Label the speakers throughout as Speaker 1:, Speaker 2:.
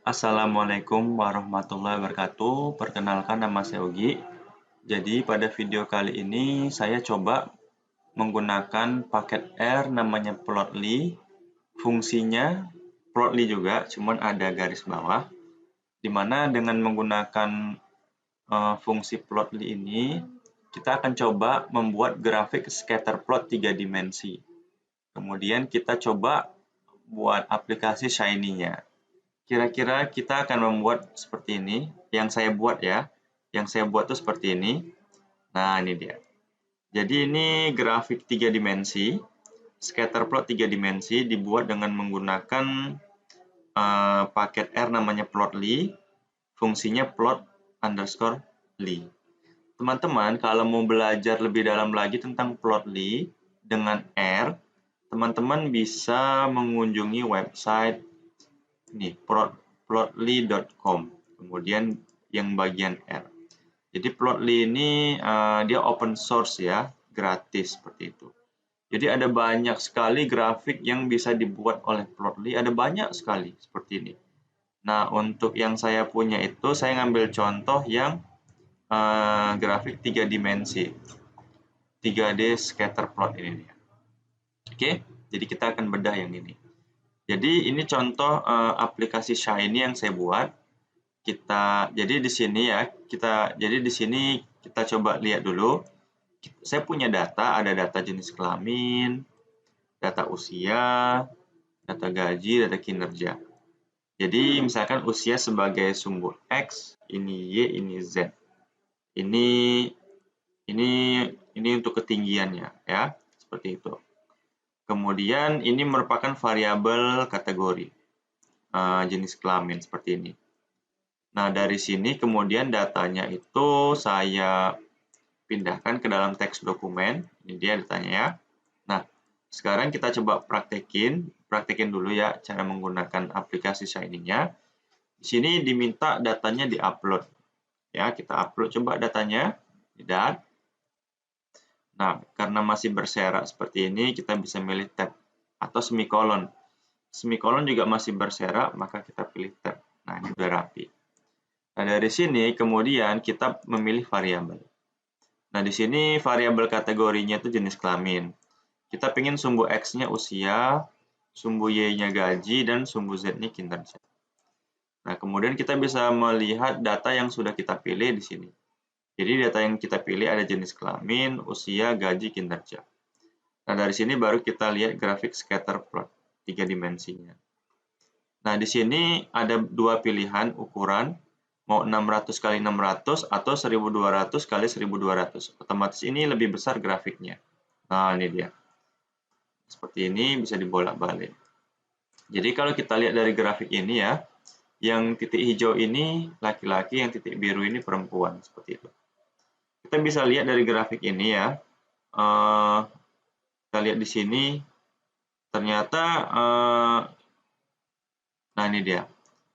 Speaker 1: Assalamualaikum warahmatullahi wabarakatuh. Perkenalkan, nama saya Ugi. Jadi pada video kali ini saya coba menggunakan paket R namanya Plotly. Fungsinya Plotly juga, cuman ada garis bawah. Dimana dengan menggunakan fungsi Plotly ini, kita akan coba membuat grafik scatter plot 3 dimensi. Kemudian kita coba buat aplikasi Shiny-nya. Kira-kira kita akan membuat seperti ini. Yang saya buat ya. Yang saya buat tuh seperti ini. Nah, ini dia. Jadi ini grafik 3 dimensi. Scatter plot 3 dimensi dibuat dengan menggunakan paket R namanya Plotly. Fungsinya plot underscore ly. Teman-teman, kalau mau belajar lebih dalam lagi tentang Plotly dengan R, teman-teman bisa mengunjungi website ini plotly.com, kemudian yang bagian R. Jadi Plotly ini dia open source ya, gratis seperti itu. Jadi ada banyak sekali grafik yang bisa dibuat oleh Plotly, ada banyak sekali seperti ini. Nah, untuk yang saya punya itu saya ngambil contoh yang grafik 3 dimensi. 3D scatter plot ini dia. Oke, jadi kita akan bedah yang ini. Jadi ini contoh aplikasi Shiny yang saya buat. Jadi di sini ya, kita coba lihat dulu. Saya punya data, ada data jenis kelamin, data usia, data gaji, data kinerja. Jadi misalkan usia sebagai sumbu X, ini Y, ini Z. Ini untuk ketinggiannya ya, seperti itu. Kemudian ini merupakan variabel kategori jenis kelamin seperti ini. Nah, dari sini kemudian datanya itu saya pindahkan ke dalam teks dokumen. Ini dia datanya ya. Nah, sekarang kita coba praktekin dulu ya cara menggunakan aplikasi Shiny-nya. Di sini diminta datanya diupload. Ya, kita upload coba datanya. Tidak. Nah, karena masih berserak seperti ini, kita bisa milih tab atau semikolon. Semikolon juga masih berserak, maka kita pilih tab. Nah, ini sudah rapi. Nah, dari sini kemudian kita memilih variabel. Nah, di sini variabel kategorinya itu jenis kelamin. Kita ingin sumbu X-nya usia, sumbu Y-nya gaji, dan sumbu Z-nya kinerja. Nah, kemudian kita bisa melihat data yang sudah kita pilih di sini. Jadi data yang kita pilih ada jenis kelamin, usia, gaji, kinerja. Nah, dari sini baru kita lihat grafik scatter plot 3 dimensinya. Nah, di sini ada dua pilihan ukuran, mau 600 kali 600 atau 1200 kali 1200. Otomatis ini lebih besar grafiknya. Nah, ini dia. Seperti ini bisa dibolak-balik. Jadi kalau kita lihat dari grafik ini ya, yang titik hijau ini laki-laki, yang titik biru ini perempuan, seperti itu. Kita bisa lihat dari grafik ini ya. Kita lihat di sini, ternyata, nah ini dia.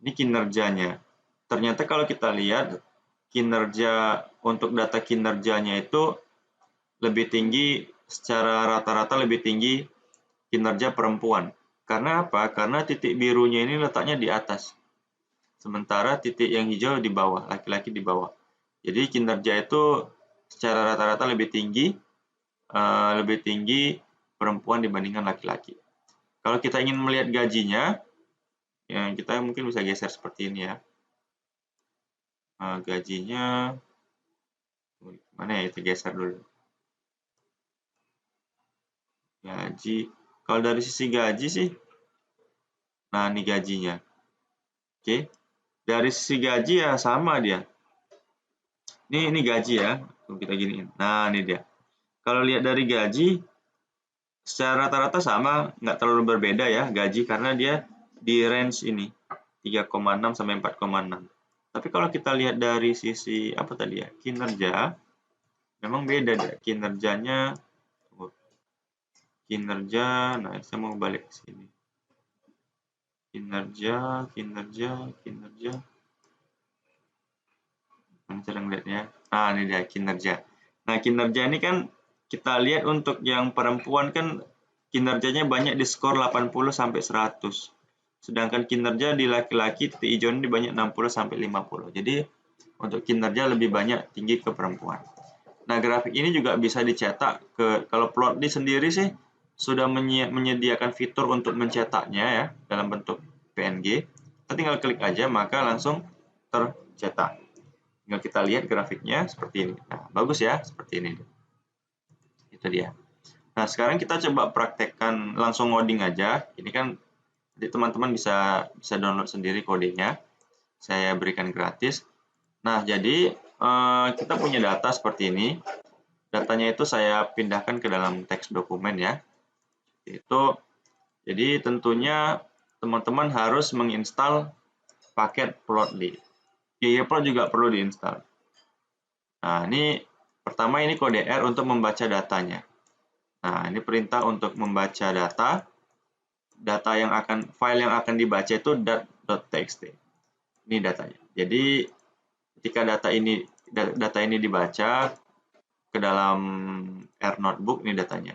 Speaker 1: Ini kinerjanya. Ternyata kalau kita lihat, kinerja untuk data kinerjanya itu lebih tinggi, secara rata-rata lebih tinggi kinerja perempuan. Karena apa? Karena titik birunya ini letaknya di atas. Sementara titik yang hijau di bawah, laki-laki di bawah. Jadi kinerja itu secara rata-rata lebih tinggi perempuan dibandingkan laki-laki. Kalau kita ingin melihat gajinya, ya kita mungkin bisa geser seperti ini ya. Gajinya, mana ya, kita geser dulu. Gaji, kalau dari sisi gaji sih, nah ini gajinya. Oke, dari sisi gaji ya sama dia. Ini gaji ya, kita giniin. Nah ini dia. Kalau lihat dari gaji, secara rata-rata sama, nggak terlalu berbeda ya gaji karena dia di range ini 3,6 sampai 4,6. Tapi kalau kita lihat dari sisi apa tadi ya, kinerja, memang beda deh kinerjanya. Nah saya mau balik ke sini. Kinerja. Cara ngeliatnya. Nah ini dia kinerja. Nah kinerja ini kan kita lihat untuk yang perempuan kan kinerjanya banyak di skor 80 sampai 100. Sedangkan kinerja di laki-laki titik hijau ini banyak 60 sampai 50. Jadi untuk kinerja lebih banyak tinggi ke perempuan. Nah, grafik ini juga bisa dicetak kalau Plotly sendiri sih sudah menyediakan fitur untuk mencetaknya ya dalam bentuk PNG. Kita tinggal klik aja maka langsung tercetak. Tinggal kita lihat grafiknya seperti ini. Nah, bagus ya, seperti ini. Itu dia. Nah, sekarang kita coba praktekkan langsung ngoding aja. Ini kan jadi teman-teman bisa download sendiri kodenya. Saya berikan gratis. Nah, jadi kita punya data seperti ini. Datanya itu saya pindahkan ke dalam teks dokumen ya. Jadi tentunya teman-teman harus menginstal paket Plotly. ggplot juga perlu diinstal. Nah, ini pertama ini kode R untuk membaca datanya. Nah, ini perintah untuk membaca data. File yang akan dibaca itu .txt. Ini datanya. Jadi ketika data ini dibaca ke dalam R notebook, ini datanya.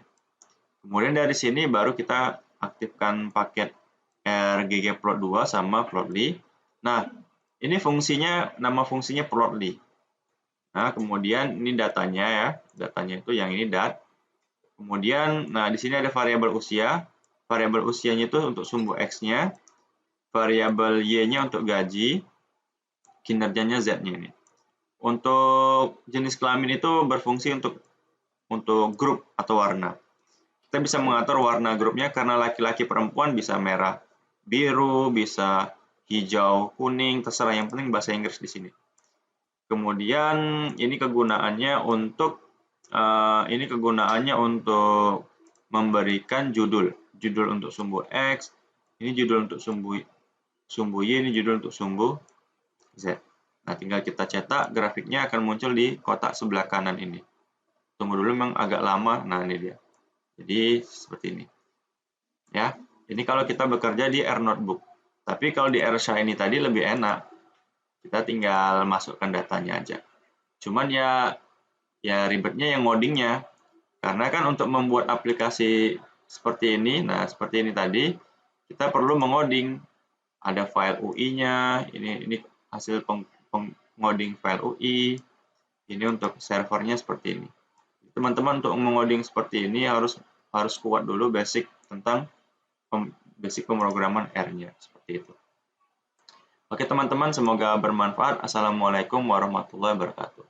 Speaker 1: Kemudian dari sini baru kita aktifkan paket rggplot2 sama Plotly. Nah, ini nama fungsinya Plotly. Nah, kemudian ini datanya ya, datanya itu yang ini dat. Kemudian, nah di sini ada variabel usia. Variabel usianya itu untuk sumbu X-nya, variabel Y-nya untuk gaji, kinerjanya Z-nya ini. Untuk jenis kelamin itu berfungsi untuk grup atau warna. Kita bisa mengatur warna grupnya karena laki-laki perempuan bisa merah, biru, bisa hijau, kuning, terserah, yang penting bahasa Inggris di sini. Kemudian ini kegunaannya untuk memberikan judul untuk sumbu X, ini judul untuk sumbu Y, ini judul untuk sumbu Z. Nah, tinggal kita cetak, grafiknya akan muncul di kotak sebelah kanan ini. Tunggu dulu, memang agak lama. Nah, ini dia. Jadi seperti ini. Ya, ini kalau kita bekerja di R notebook. Tapi kalau di R Shiny tadi lebih enak. Kita tinggal masukkan datanya aja. Cuman ya ribetnya yang ngodingnya. Karena kan untuk membuat aplikasi seperti ini, nah seperti ini tadi, kita perlu mengoding. Ada file UI-nya, ini hasil pengoding file UI. Ini untuk servernya seperti ini. Teman-teman untuk mengoding seperti ini harus kuat dulu basic tentang basic pemrograman R-nya, seperti itu. Oke teman-teman, semoga bermanfaat. Assalamualaikum warahmatullahi wabarakatuh.